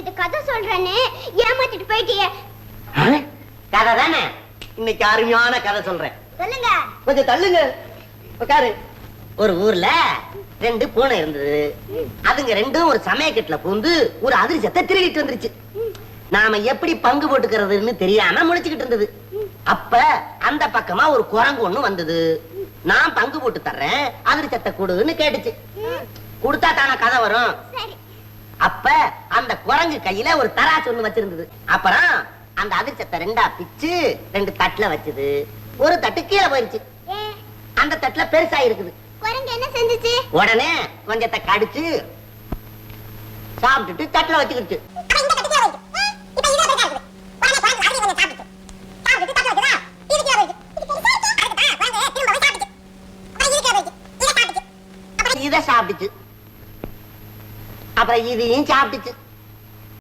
இது கதை சொல்றேன்னு ஏமாத்திட்டு போயிட்டியே. கதை தானே? இன்னைக்கு அருமையான கதை சொல்றேன். சொல்லுங்க. கொஞ்சம் தள்ளுங்க. உட்காரு. ஒரு ஊர்ல 2 பூனை இருந்தது. அதுங்க ரெண்டும் ஒரு சமயக்கட்டுல பூந்து ஒரு அதிர்ஷ்டத்தை திருடிட்டு வந்துருச்சு. நாம எப்படி பங்கு போட்டுக்கிறதுன்னு தெரியாம முழிச்சுக்கிட்டு இருந்தது. அப்ப அந்த பக்கமா ஒரு குரங்கு ஒண்ணு வந்தது. நான் பங்கு போட்டு தர்றேன், அதிர்ஷ்டத்தை கொடுன்னு கேட்டுச்சு. கொடுத்தா தானே கதை வரும். அப்ப அந்த குரங்கு கையில ஒரு தராசு ஒண்ணு வச்சிருந்தது. அப்புறம் அந்த அதிர்ஷ்டத்தை 2ஆ பிச்சு 2 தட்டுல வச்சது. ஒரு தட்டு கீழே போயிருச்சு. அந்த தட்டுல பெருசா இருக்குது. குரங்கு என்ன செஞ்சுச்சு? உடனே கொஞ்சத்தை கடிச்சு சாப்பிட்டுட்டு தட்டுல வச்சுக்கிட்டு. இத சாப்பிட்டுச்சு. அப்புறம் இதையும் சாப்பிட்டுச்சு.